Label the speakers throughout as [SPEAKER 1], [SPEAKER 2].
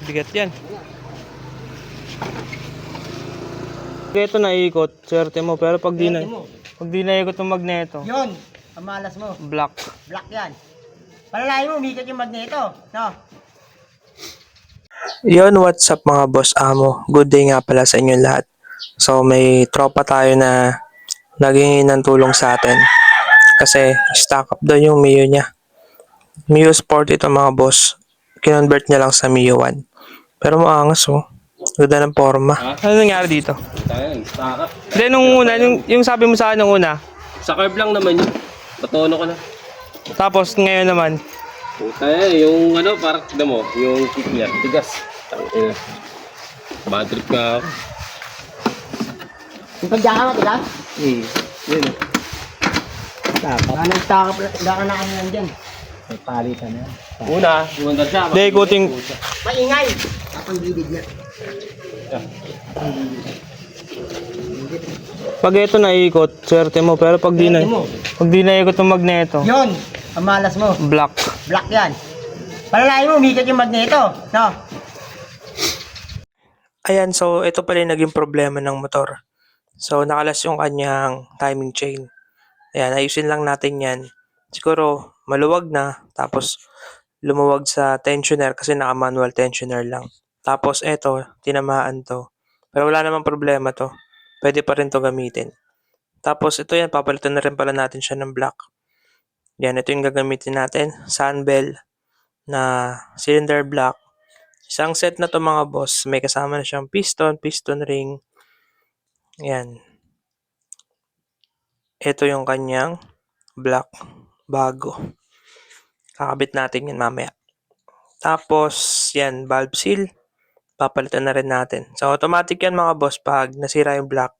[SPEAKER 1] Bigat yan. Ito naiikot, swerte mo. Pero pag di naikot yung magneto,
[SPEAKER 2] Yun, ang malas mo.
[SPEAKER 1] black.
[SPEAKER 2] Black yan. Palalayo mo, umikot yung magneto. No?
[SPEAKER 3] Yon, what's up mga boss amo? Good day nga pala sa inyong lahat. So may tropa tayo na naghingi ng tulong sa atin. Kasi stock up daw yung Mio niya. Mio Sport ito mga boss. Kinonvert niya lang sa Mio 1. Pero maangas oh. Ganda ng forma.
[SPEAKER 1] Ano nangyari dito?
[SPEAKER 4] Tayo, stock up.
[SPEAKER 1] Hindi, nung una, yung sabi mo sa akin nung una.
[SPEAKER 4] Sa carb lang naman yun. Patono ko na.
[SPEAKER 1] Tapos ngayon naman.
[SPEAKER 4] Puta yung ano, parang tignan mo, yung kick niya, tigas. Tangina. Bad trip ka ako.
[SPEAKER 2] Yung pagdaka mo, diba?
[SPEAKER 4] Yun.
[SPEAKER 2] Nag-stock up, baka na kami nandyan. May palitan na yan.
[SPEAKER 4] Una, umandar siya.
[SPEAKER 1] Hindi, ikuting.
[SPEAKER 2] Maingay! Tapang gilid niya.
[SPEAKER 1] Pag ito naiikot, swerte mo. Pero pag di naikot yung magneto,
[SPEAKER 2] Yun, ang malas mo.
[SPEAKER 1] black.
[SPEAKER 2] Black yan. Palalayo mo, umikot yung magneto. No?
[SPEAKER 3] Ayan, so ito pala yung naging problema ng motor. So nakalas yung kanyang timing chain. Ayan, ayusin lang natin yan. Siguro maluwag na, tapos lumuwag sa tensioner kasi naka-manual tensioner lang. Tapos eto, tinamaan to. Pero wala namang problema to. Pwede pa rin to gamitin. Tapos ito yan, papalitan na rin pala natin siya ng black. Yan, ito yung gagamitin natin. Sunbelt na cylinder block. Isang set na to mga boss. May kasama na siyang piston ring. Yan. Ito yung kanyang block bago. Kakabit natin yan mamaya. Tapos, yan, valve seal. Papalitan na rin natin. So, automatic yan mga boss. Pag nasira yung block,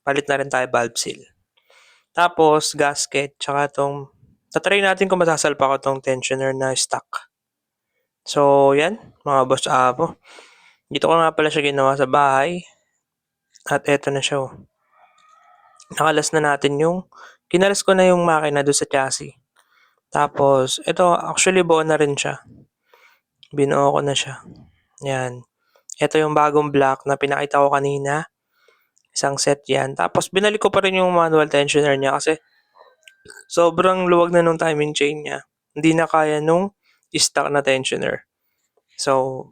[SPEAKER 3] palit na rin tayo valve seal. Tapos, gasket. Tsaka itong, tatry natin kung masasalpa ko itong tensioner na stock. So, yan, mga boss apo. Dito ko nga pala siya ginawa sa bahay. At eto na siya. Nakalas na natin yung, kinalas ko na yung makina doon sa chassis. Tapos, ito, actually buo na rin siya. Binuo ko na siya. Yan. Ito yung bagong block na pinakita ko kanina. Isang set yan. Tapos, binalik ko pa rin yung manual tensioner niya kasi sobrang luwag na nung timing chain niya. Hindi na kaya nung stock na tensioner. So,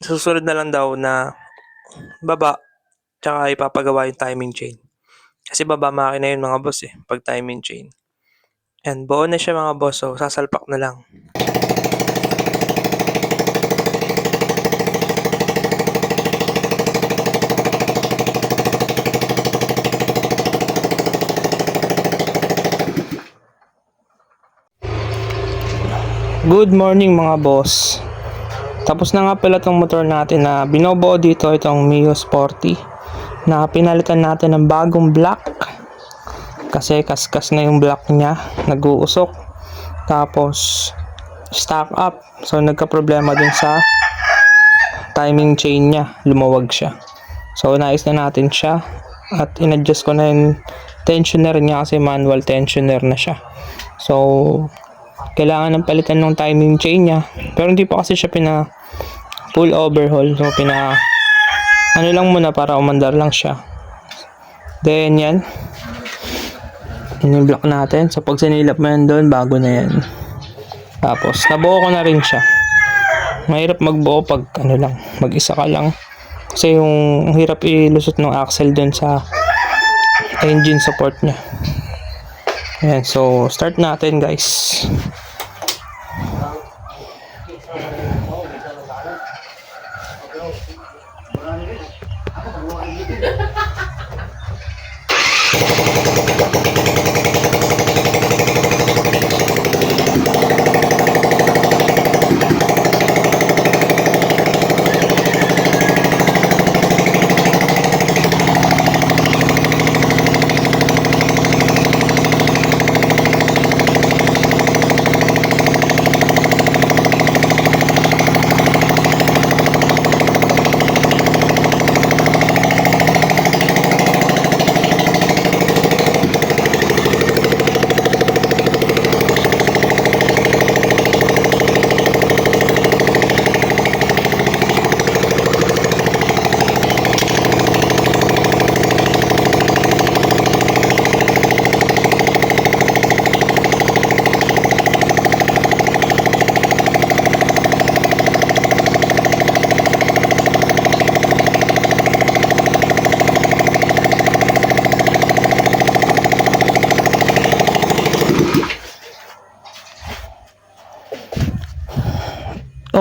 [SPEAKER 3] susunod na lang daw na baba tsaka ipapagawa yung timing chain. Kasi baba makina yun mga boss pag timing chain. And buo na siya mga boss, so sasalpak na lang.
[SPEAKER 1] Good morning mga boss. Tapos na nga pala itong motor natin na binobuo dito, itong Mio Sporty, na pinalitan natin ng bagong block kasi kaskas na yung block niya, nag-uusok. Tapos stock up, so nagka-problema din sa timing chain niya, lumuwag siya. So naayos na natin siya at in-adjust ko na yung tensioner niya kasi manual tensioner na siya. So kailangan ng palitan ng timing chain niya, pero hindi pa kasi siya full overhaul. So ano lang muna para umandar lang siya. Then yan yung block natin. So pag sinilap mo yan doon, bago na yan. Tapos nabuo ko na rin siya. Mahirap magbuo pag mag-isa ka lang kasi yung hirap ilusot ng axle doon sa engine support niya. Ayan, so start natin guys.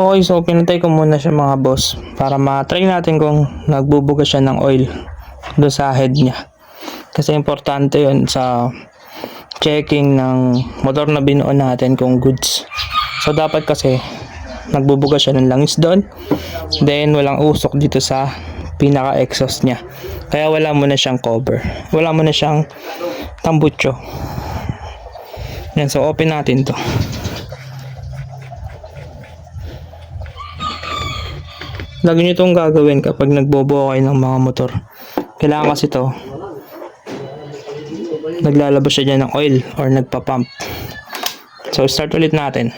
[SPEAKER 1] Okay, so pinatay ko muna siya mga boss para ma-try natin kung nagbubuga siya ng oil doon sa head niya. Kasi importante yun sa checking ng motor na binuo natin kung goods. So dapat kasi nagbubuga siya ng langis doon, then walang usok dito sa pinaka-exhaust niya. Kaya wala muna siyang cover. Wala muna siyang tambutso. Yan, so open natin to. Lagi nyo itong gagawin kapag nagbobuo kayo ng mga motor. Kailangan kasi to naglalabas siya dyan ng oil or nagpa-pump. So start ulit natin.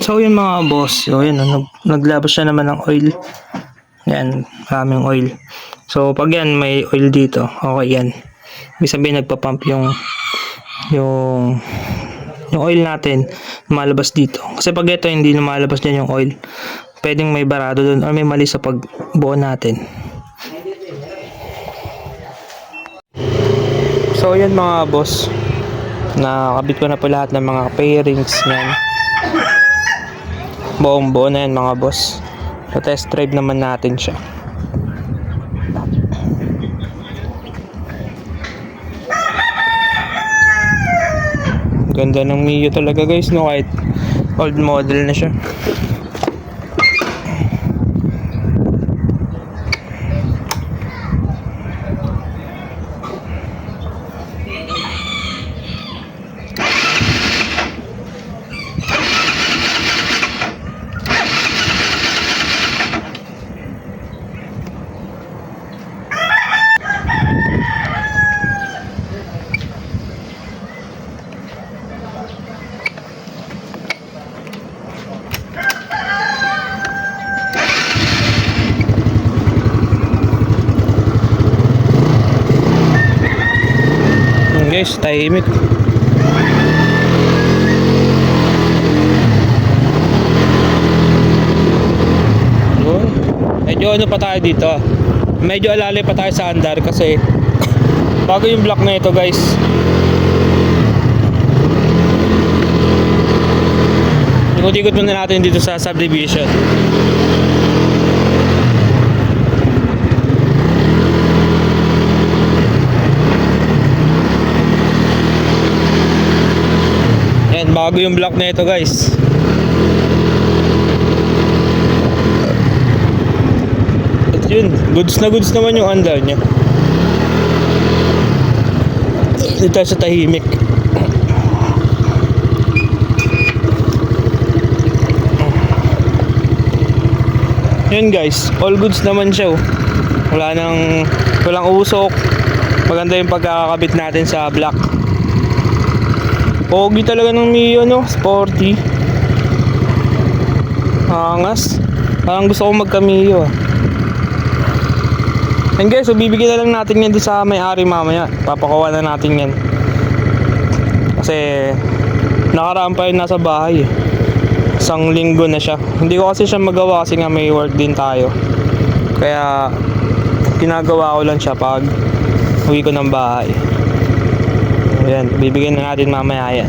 [SPEAKER 1] So yun mga boss, so yun, naglabas siya naman ng oil. Yan, maraming oil. So pag yan may oil dito, okay yan. Ibig sabihin nagpa-pump yung oil natin lumalabas dito. Kasi pag ito hindi lumalabas dyan yung oil, pwedeng may barado doon or may mali sa pagbuo natin. So yun mga boss, nakabit ko na po lahat ng mga pairings niyan. Buong buo na yan mga boss. So test drive naman natin siya. Ganda ng Mio talaga guys, no, kahit old model na siya. Guys, tahimik. Medyo ano pa tayo dito. Medyo alali pa tayo sa andar kasi bago yung block na ito guys. Ikot-ikot muna natin dito sa subdivision. Bago yung block na ito guys. At yun, goods na goods naman yung andar nya. Dito tayo sa tahimik. Yun guys, all goods naman siya oh. Walang usok. Maganda yung pagkakabit natin sa block. Pogi talaga ng Mio, no? Sporty. Angas. Parang gusto ko magka-Mio, ah. And guys, so bibigyan na lang natin yan sa may-ari mamaya. Papakuha na natin yan. Kasi nakaraan pa yun nasa bahay, eh. Isang linggo na siya. Hindi ko kasi siya magawa kasi nga may work din tayo. Kaya ginagawa ko lang siya pag uwi ko ng bahay. Ayan, bibigyan na natin mamaya yan.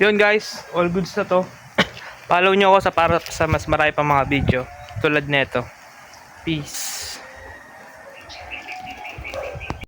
[SPEAKER 1] Yun guys, all goods na to. Follow nyo ako para sa mas marami pang mga video tulad nito. Peace.